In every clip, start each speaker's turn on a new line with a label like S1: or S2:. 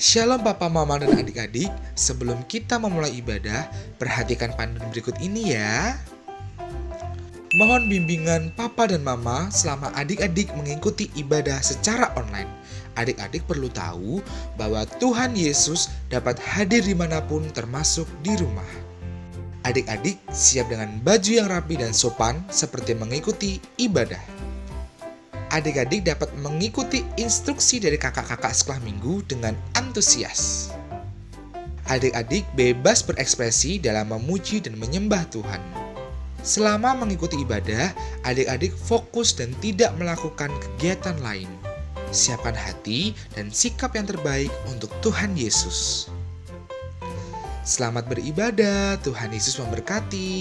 S1: Shalom Papa, Mama, dan adik-adik. Sebelum kita memulai ibadah, perhatikan panduan berikut ini ya. Mohon bimbingan Papa dan Mama selama adik-adik mengikuti ibadah secara online. Adik-adik perlu tahu bahwa Tuhan Yesus dapat hadir dimanapun termasuk di rumah. Adik-adik siap dengan baju yang rapi dan sopan seperti mengikuti ibadah. Adik-adik dapat mengikuti instruksi dari kakak-kakak sekolah minggu dengan antusias. Adik-adik bebas berekspresi dalam memuji dan menyembah Tuhan. Selama mengikuti ibadah, adik-adik fokus dan tidak melakukan kegiatan lain. Siapkan hati dan sikap yang terbaik untuk Tuhan Yesus. Selamat beribadah, Tuhan Yesus memberkati.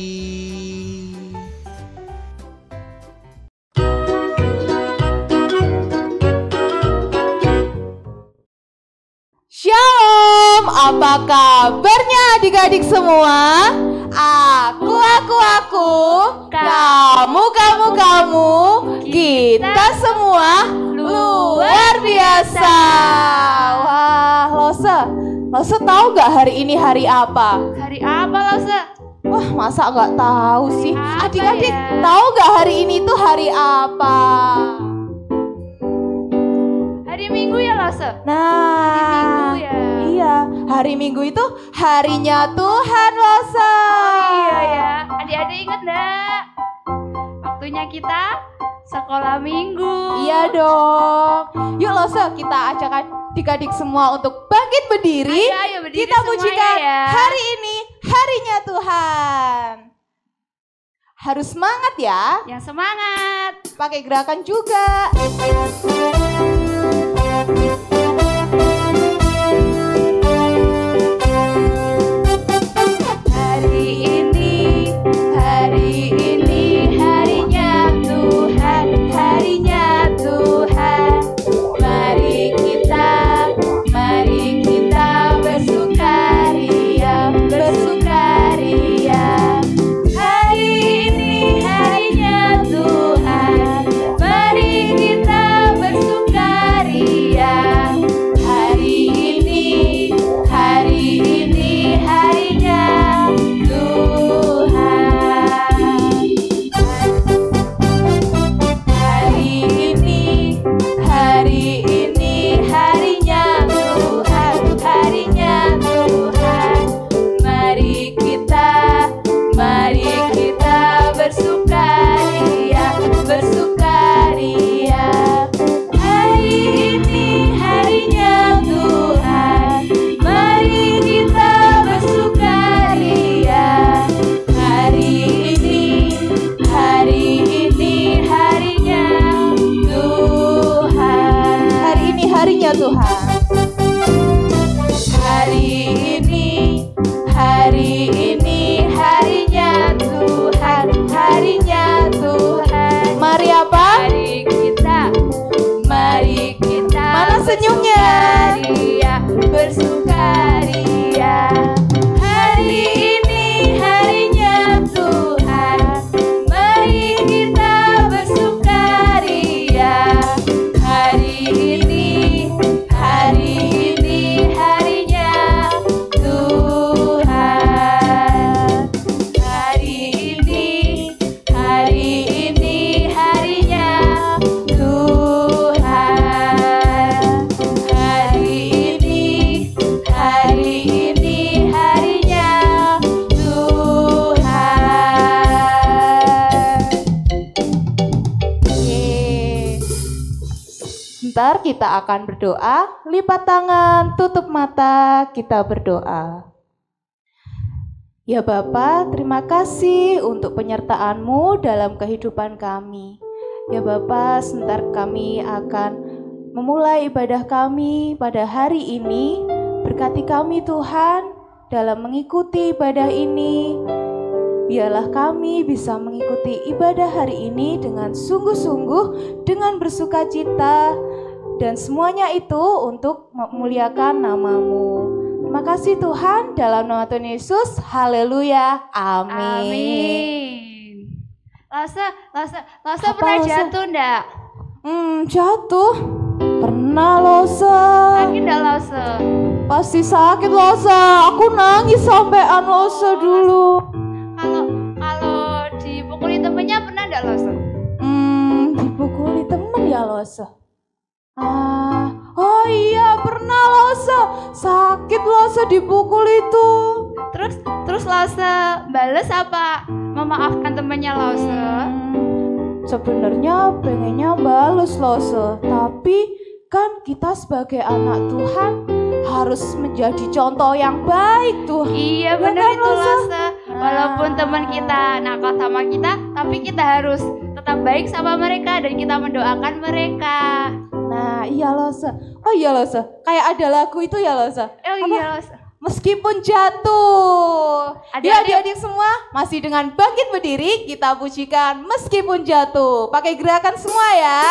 S2: Shalom, apa kabarnya adik-adik semua? Aku, kamu, kita semua luar biasa. Wah, Lose tahu gak hari ini hari apa?
S3: Hari apa, Lose?
S2: Wah, masa gak tahu sih?
S3: Apa
S2: Adik-adik
S3: ya?
S2: tahu gak hari ini tuh hari apa?
S3: Hari Minggu ya, Lose?
S2: Nah,
S3: Hari Minggu ya?
S2: Iya, hari Minggu itu harinya Tuhan, Lose.
S3: Oh iya ya, adik-adik inget gak? Waktunya kita sekolah minggu.
S2: Iya dong. Yuk Lose, kita ajak adik-adik semua untuk bangkit berdiri.
S3: Ayo berdiri
S2: Kita
S3: semuanya
S2: pujikan
S3: ya.
S2: hari ini harinya Tuhan. Harus semangat ya.
S3: Yang semangat.
S2: Pakai gerakan juga. Hari ini harinya Tuhan, harinya Tuhan. Mari kita bersukaria, bersukaria. Hari ini harinya Tuhan, mari kita bersukaria. Hari ini harinya Mari apa? Mari kita mana senyumnya? Bersukaria. Hari ini harinya Tuhan, mari kita bersukaria. Hari ini harinya Tuhan. Hari ini harinya Tuhan. Hari ini harinya Tuhan. Sebentar kita akan berdoa. Lipat tangan, tutup mata, kita berdoa. Ya Bapa, terima kasih untuk penyertaan-Mu dalam kehidupan kami. Ya Bapa, sebentar kami akan memulai ibadah kami pada hari ini. Berkati kami Tuhan dalam mengikuti ibadah ini. Biarlah kami bisa mengikuti ibadah hari ini dengan sungguh-sungguh, dengan bersukacita, dan semuanya itu untuk memuliakan nama-Mu. Terima kasih Tuhan, dalam nama Tuhan Yesus, haleluya, amin.
S3: Lose
S2: Apa,
S3: pernah
S2: Lose?
S3: jatuh enggak?
S2: Jatuh? Pernah Lose.
S3: Sakit enggak, Lose?
S2: Pasti sakit Losa. Aku nangis sampean Losa dulu.
S3: Kalau dipukuli temennya pernah enggak Losa?
S2: Dipukuli temen ya Losa. Oh iya pernah Losa. Sakit Losa dipukul itu.
S3: Terus Losa bales apa memaafkan temennya Losa?
S2: Sebenarnya pengennya bales Losa, tapi kan kita sebagai anak Tuhan harus menjadi contoh yang baik tuh.
S3: Iya bener
S2: kan,
S3: itu Losa. Walaupun teman kita nakal sama kita, tapi kita harus tetap baik sama mereka dan kita mendoakan mereka.
S2: Nah iya Losa. Oh iya Losa, kayak ada lagu itu ya Losa.
S3: Oh iya Losa.
S2: Meskipun jatuh. Ya
S3: Adik-adik.
S2: adik-adik semua masih dengan bangkit berdiri kita pujikan meskipun jatuh. Pakai gerakan semua ya.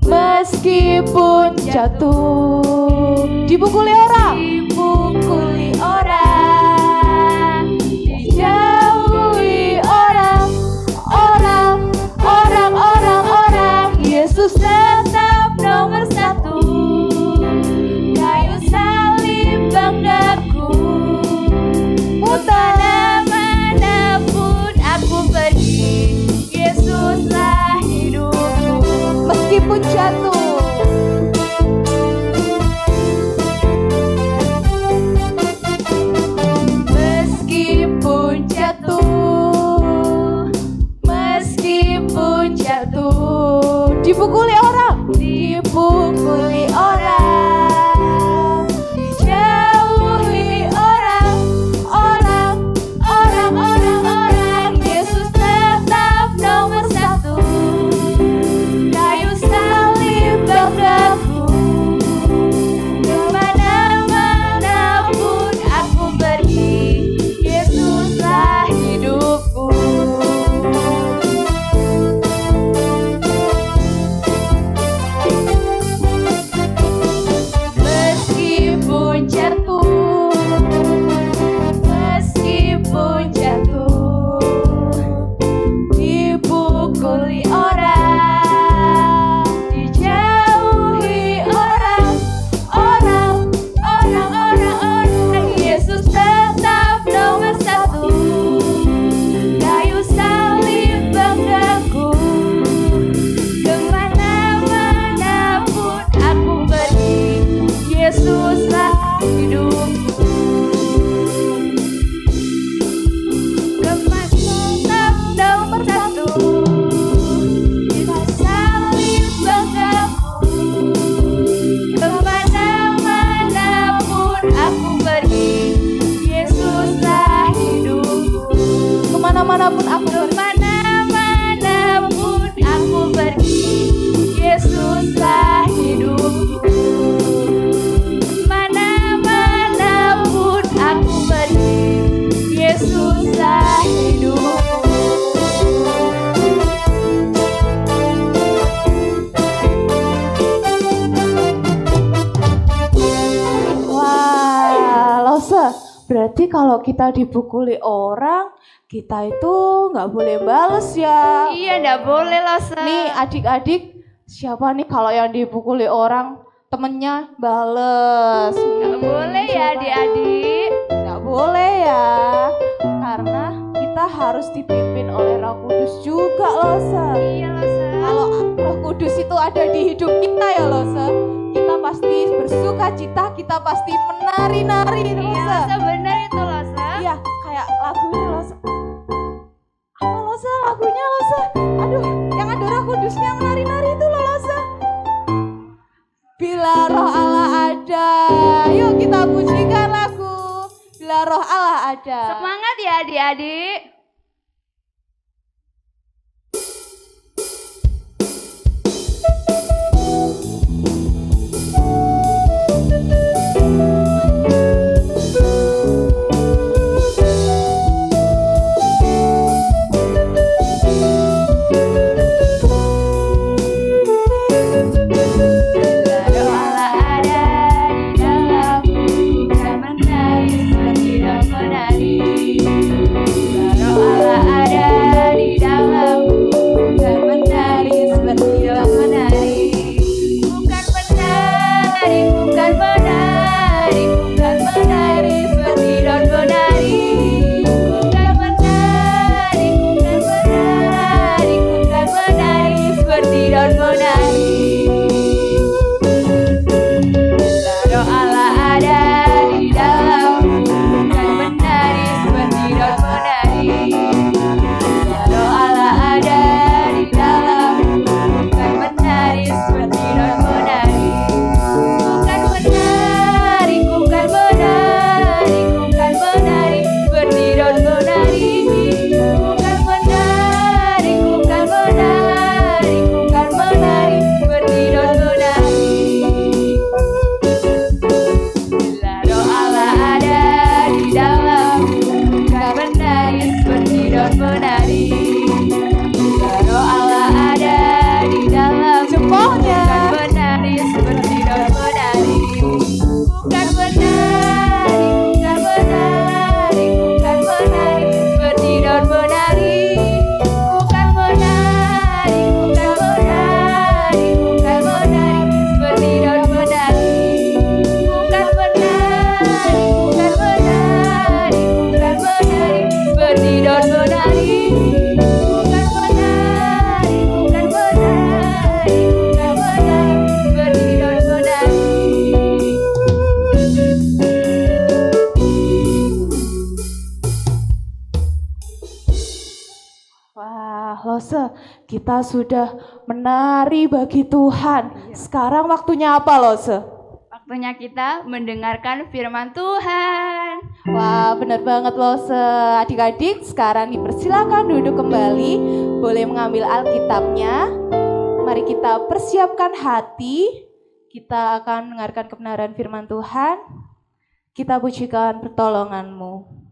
S2: Meskipun jatuh, dipukuli orang, dijauhi orang, Yesus tetap nomor satu. Kayu salib banggaku, manapun aku pergi, Yesuslah hidupku. Meskipun jatuh. Dipukuli orang, dijauhi orang, Yesus tetap nomor satu. Kayu salib banggaku, kemanapun aku pergi, Yesuslah hidupku. Yesuslah hidupku. Tetap nomor satu. Kita salib banggaku. Kemana-manapun aku pergi, Yesuslah hidupku. Kemana-manapun aku pergi, Yesuslah hidupku. Aku pergi, Yesuslah hidupku. Wah, Losa, berarti kalau kita dipukuli orang, kita itu nggak boleh bales ya?
S3: Iya, nggak boleh Losa.
S2: Nih adik-adik, siapa nih kalau yang dipukuli orang temennya bales?
S3: Nggak boleh ya adik-adik.
S2: Nggak boleh ya, karena kita harus dipimpin oleh Roh Kudus juga Losa.
S3: Iya Losa.
S2: Kalau Roh Kudus itu ada di hidup kita ya Losa, kita pasti bersuka cita, kita pasti menari-nari
S3: Iya
S2: Losa.
S3: Losa, benar itu Losa.
S2: Iya, kayak lagunya Losa. Apa Losa lagunya Losa? Aduh, yang ada Roh Kudusnya menari-nari itu loh Losa. Bila Roh Allah ada, yuk kita pujikan lagu Bila Roh Allah ada.
S3: Semangat ya adik-adik.
S2: Lose, kita sudah menari bagi Tuhan. Sekarang waktunya apa, Lose?
S3: Waktunya kita mendengarkan firman Tuhan.
S2: Wah, benar banget, Lose. Adik-adik, sekarang dipersilakan duduk kembali. Boleh mengambil Alkitabnya. Mari kita persiapkan hati. Kita akan mendengarkan kebenaran firman Tuhan. Kita pujikan pertolongan-Mu.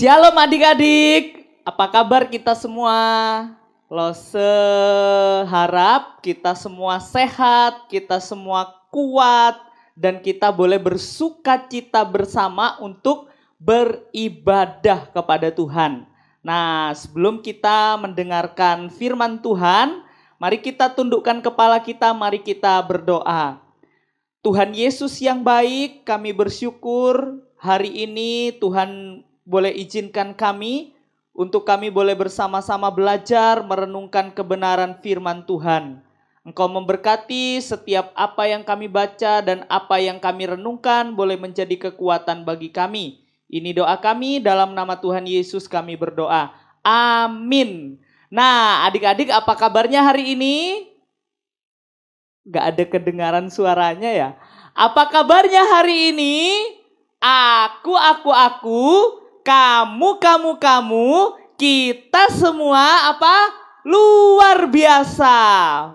S4: Shalom adik-adik, apa kabar kita semua? Lose harap kita semua sehat, kita semua kuat, dan kita boleh bersukacita bersama untuk beribadah kepada Tuhan. Nah, sebelum kita mendengarkan firman Tuhan, Mari kita tundukkan kepala kita, mari kita berdoa. Tuhan Yesus yang baik, kami bersyukur hari ini Tuhan boleh izinkan kami untuk kami boleh bersama-sama belajar merenungkan kebenaran firman Tuhan. Engkau memberkati setiap apa yang kami baca dan apa yang kami renungkan boleh menjadi kekuatan bagi kami. Ini doa kami, dalam nama Tuhan Yesus kami berdoa. Amin. Nah, adik-adik apa kabarnya hari ini? Gak ada kedengaran suaranya ya. Apa kabarnya hari ini? Aku, kamu, kita semua apa? Luar biasa.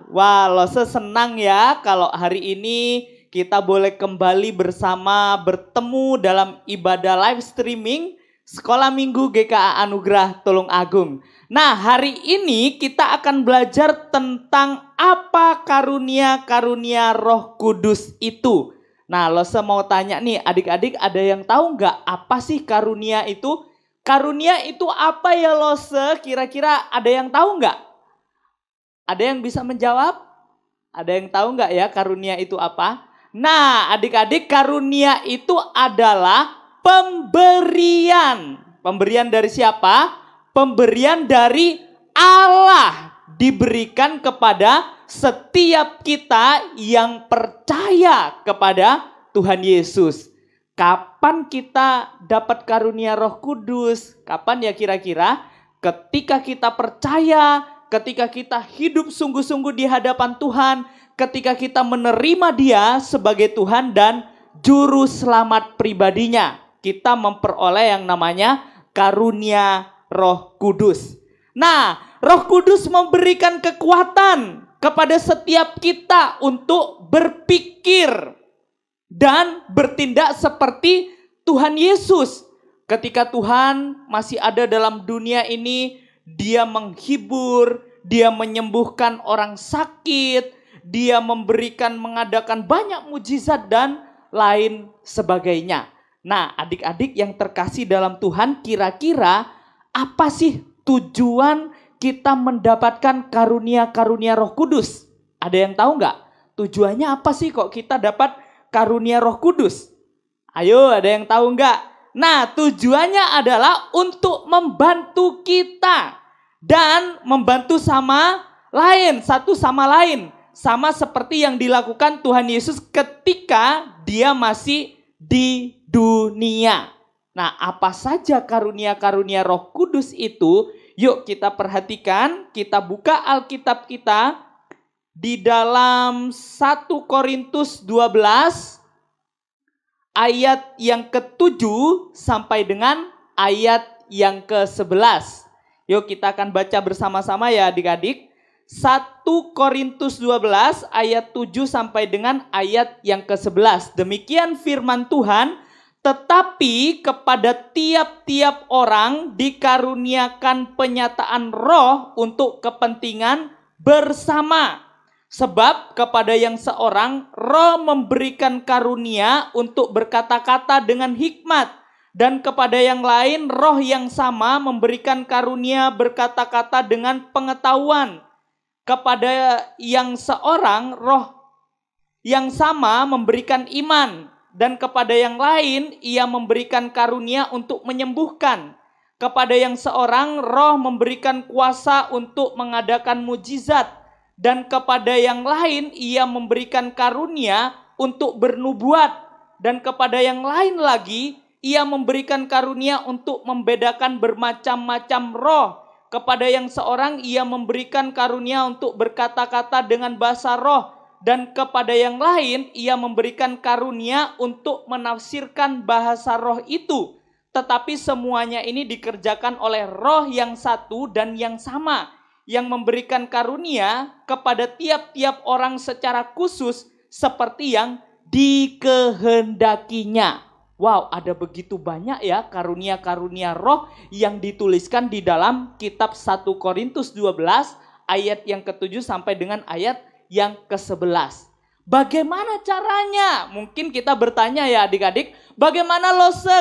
S4: Wah, Lose senang ya kalau hari ini kita boleh kembali bersama bertemu dalam ibadah live streaming Sekolah Minggu GKA Anugerah Tulungagung. Nah, hari ini kita akan belajar tentang apa karunia-karunia Roh Kudus itu. Nah, Lose mau tanya nih, adik-adik ada yang tahu nggak apa sih karunia itu? Karunia itu apa ya Lose? Kira-kira ada yang tahu nggak? Ada yang bisa menjawab? Ada yang tahu nggak ya karunia itu apa? Nah, adik-adik, karunia itu adalah pemberian. Pemberian dari siapa? Pemberian dari Allah diberikan kepada setiap kita yang percaya kepada Tuhan Yesus. Kapan kita dapat karunia Roh Kudus? Kapan ya kira-kira? Ketika kita percaya, ketika kita hidup sungguh-sungguh di hadapan Tuhan, ketika kita menerima Dia sebagai Tuhan dan juru selamat pribadinya, kita memperoleh yang namanya karunia Roh Kudus. Nah, Roh Kudus memberikan kekuatan kepada setiap kita untuk berpikir dan bertindak seperti Tuhan Yesus. Ketika Tuhan masih ada dalam dunia ini, Dia menghibur, Dia menyembuhkan orang sakit, Dia mengadakan banyak mujizat dan lain sebagainya. Nah, adik-adik yang terkasih dalam Tuhan, kira-kira apa sih tujuan kita mendapatkan karunia-karunia Roh Kudus? Ada yang tahu nggak? Tujuannya apa sih kok kita dapat karunia Roh Kudus? Ayo, ada yang tahu nggak? Nah, tujuannya adalah untuk membantu kita dan membantu satu sama lain. Sama seperti yang dilakukan Tuhan Yesus ketika Dia masih di dunia. Nah, apa saja karunia-karunia Roh Kudus itu? Yuk kita perhatikan, kita buka Alkitab kita di dalam 1 Korintus 12 ayat yang ke-7 sampai dengan ayat yang ke-11. Yuk kita akan baca bersama-sama ya adik-adik. 1 Korintus 12 ayat 7 sampai dengan ayat yang ke-11. Demikian firman Tuhan. Tetapi kepada tiap-tiap orang dikaruniakan penyataan roh untuk kepentingan bersama. Sebab kepada yang seorang roh memberikan karunia untuk berkata-kata dengan hikmat. Dan kepada yang lain roh yang sama memberikan karunia berkata-kata dengan pengetahuan. Kepada yang seorang roh yang sama memberikan iman. Dan kepada yang lain ia memberikan karunia untuk menyembuhkan. Kepada yang seorang roh memberikan kuasa untuk mengadakan mujizat. Dan kepada yang lain ia memberikan karunia untuk bernubuat. Dan kepada yang lain lagi ia memberikan karunia untuk membedakan bermacam-macam roh. Kepada yang seorang ia memberikan karunia untuk berkata-kata dengan bahasa roh. Dan kepada yang lain ia memberikan karunia untuk menafsirkan bahasa roh itu. Tetapi semuanya ini dikerjakan oleh roh yang satu dan yang sama. Yang memberikan karunia kepada tiap-tiap orang secara khusus seperti yang dikehendakinya. Wow, ada begitu banyak ya karunia-karunia roh yang dituliskan di dalam kitab 1 Korintus 12 ayat yang ke-7 sampai dengan ayat yang ke-11. Bagaimana caranya? Mungkin kita bertanya ya adik-adik, bagaimana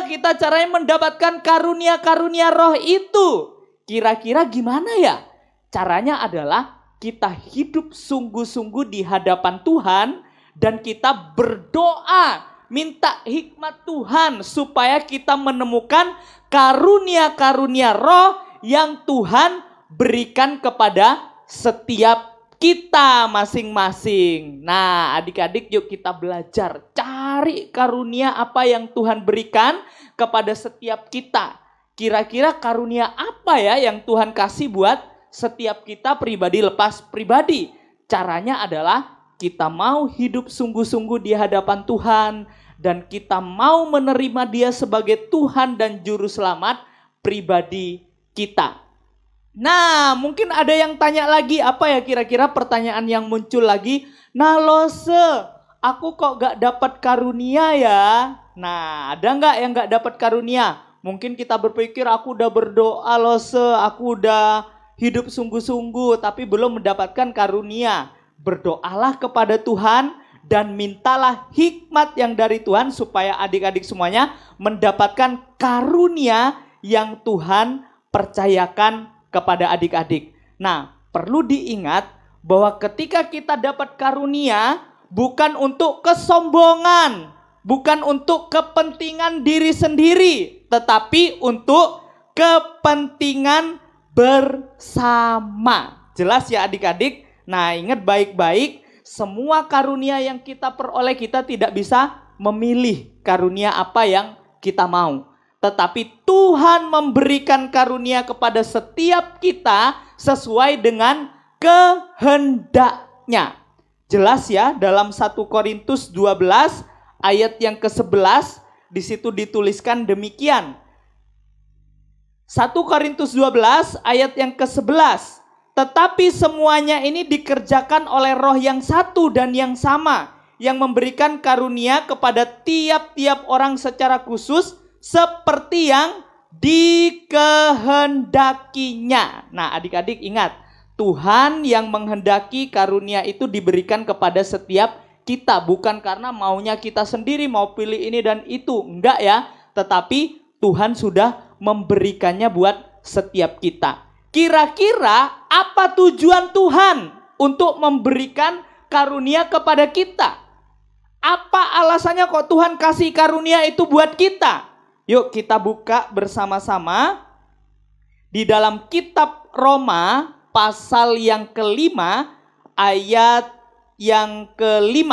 S4: kita caranya mendapatkan karunia-karunia roh itu? Kira-kira gimana ya? Caranya adalah kita hidup sungguh-sungguh di hadapan Tuhan dan kita berdoa, minta hikmat Tuhan supaya kita menemukan karunia-karunia roh yang Tuhan berikan kepada setiap kita masing-masing. Nah, adik-adik yuk kita belajar cari karunia apa yang Tuhan berikan kepada setiap kita. Kira-kira karunia apa ya yang Tuhan kasih buat setiap kita pribadi lepas pribadi? Caranya adalah kita mau hidup sungguh-sungguh di hadapan Tuhan dan kita mau menerima Dia sebagai Tuhan dan Juru Selamat pribadi kita. Nah, mungkin ada yang tanya lagi, apa ya kira-kira pertanyaan yang muncul lagi? Nah, Lose, aku kok gak dapat karunia ya? Nah, ada gak yang gak dapat karunia? Mungkin kita berpikir aku udah berdoa Lose, aku udah hidup sungguh-sungguh tapi belum mendapatkan karunia. Berdoalah kepada Tuhan dan mintalah hikmat yang dari Tuhan supaya adik-adik semuanya mendapatkan karunia yang Tuhan percayakan kepada adik-adik. Nah, perlu diingat bahwa ketika kita dapat karunia bukan untuk kesombongan, bukan untuk kepentingan diri sendiri, tetapi untuk kepentingan bersama. Jelas ya adik-adik? Nah, ingat baik-baik, semua karunia yang kita peroleh kita tidak bisa memilih karunia apa yang kita mau. Tetapi Tuhan memberikan karunia kepada setiap kita sesuai dengan kehendaknya. Jelas ya dalam 1 Korintus 12 ayat yang ke-11 di situ dituliskan demikian. 1 Korintus 12 ayat yang ke-11. Tetapi semuanya ini dikerjakan oleh Roh yang satu dan yang sama, yang memberikan karunia kepada tiap-tiap orang secara khusus seperti yang dikehendakinya. Nah, adik-adik ingat, Tuhan yang menghendaki karunia itu diberikan kepada setiap kita, bukan karena maunya kita sendiri mau pilih ini dan itu, enggak ya, tetapi Tuhan sudah memberikannya buat setiap kita. Kira-kira apa tujuan Tuhan untuk memberikan karunia kepada kita? Apa alasannya kok Tuhan kasih karunia itu buat kita? Yuk kita buka bersama-sama di dalam kitab Roma pasal yang ke-5 ayat yang ke-5.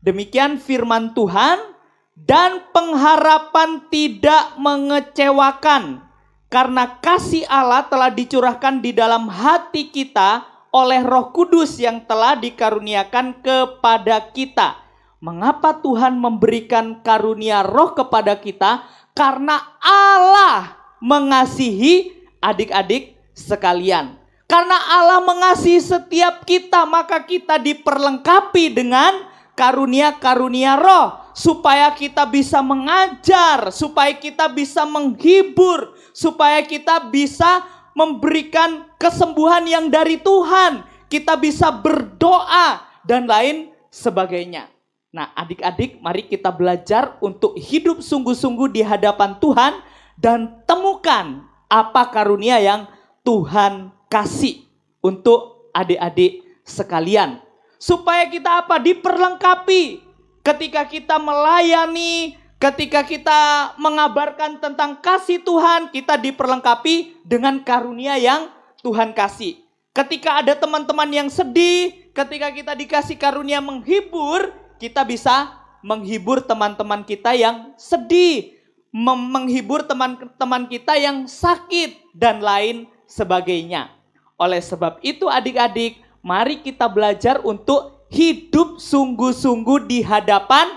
S4: Demikian firman Tuhan, dan pengharapan tidak mengecewakan karena kasih Allah telah dicurahkan di dalam hati kita oleh Roh Kudus yang telah dikaruniakan kepada kita. Mengapa Tuhan memberikan karunia roh kepada kita? Karena Allah mengasihi adik-adik sekalian. Karena Allah mengasihi setiap kita, maka kita diperlengkapi dengan karunia-karunia roh. Supaya kita bisa mengajar, supaya kita bisa menghibur, supaya kita bisa memberikan kesembuhan yang dari Tuhan. Kita bisa berdoa dan lain sebagainya. Nah, adik-adik, mari kita belajar untuk hidup sungguh-sungguh di hadapan Tuhan dan temukan apa karunia yang Tuhan kasih untuk adik-adik sekalian. Supaya kita apa? Diperlengkapi. Ketika kita melayani, ketika kita mengabarkan tentang kasih Tuhan, kita diperlengkapi dengan karunia yang Tuhan kasih. Ketika ada teman-teman yang sedih, ketika kita dikasih karunia menghibur, kita bisa menghibur teman-teman kita yang sedih, menghibur teman-teman kita yang sakit, dan lain sebagainya. Oleh sebab itu adik-adik, mari kita belajar untuk hidup sungguh-sungguh di hadapan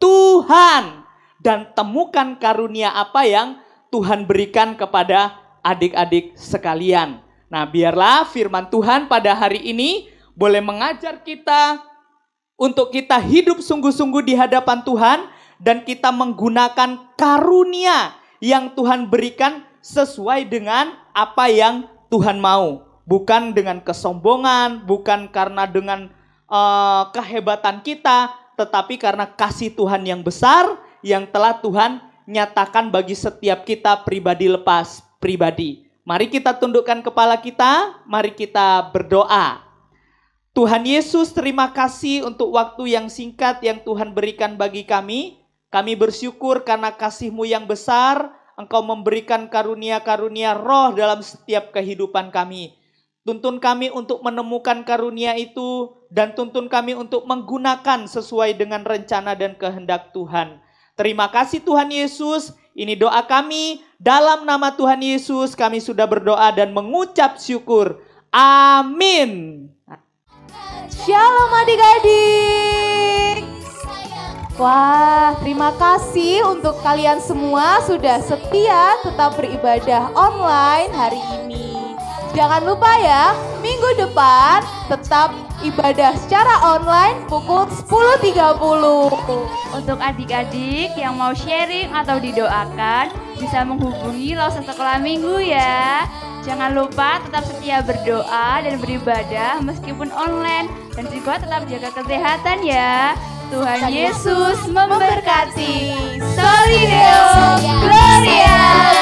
S4: Tuhan. Dan temukan karunia apa yang Tuhan berikan kepada adik-adik sekalian. Nah, biarlah firman Tuhan pada hari ini boleh mengajar kita untuk kita hidup sungguh-sungguh di hadapan Tuhan dan kita menggunakan karunia yang Tuhan berikan sesuai dengan apa yang Tuhan mau. Bukan dengan kesombongan, bukan karena dengan kehebatan kita, tetapi karena kasih Tuhan yang besar yang telah Tuhan nyatakan bagi setiap kita pribadi lepas pribadi. Mari kita tundukkan kepala kita, mari kita berdoa. Tuhan Yesus, terima kasih untuk waktu yang singkat yang Tuhan berikan bagi kami. Kami bersyukur karena kasih-Mu yang besar, Engkau memberikan karunia-karunia roh dalam setiap kehidupan kami. Tuntun kami untuk menemukan karunia itu, dan tuntun kami untuk menggunakan sesuai dengan rencana dan kehendak Tuhan. Terima kasih Tuhan Yesus, ini doa kami. Dalam nama Tuhan Yesus kami sudah berdoa dan mengucap syukur. Amin.
S2: Shalom adik-adik. Wah, terima kasih untuk kalian semua sudah setia tetap beribadah online hari ini. Jangan lupa ya, minggu depan tetap ibadah secara online pukul 10.30.
S3: Untuk adik-adik yang mau sharing atau didoakan, bisa menghubungi Lause Sekolah Minggu ya. Jangan lupa tetap setia berdoa dan beribadah meskipun online. Dan juga tetap jaga kesehatan ya. Tuhan Yesus memberkati. Soli Deo Gloria.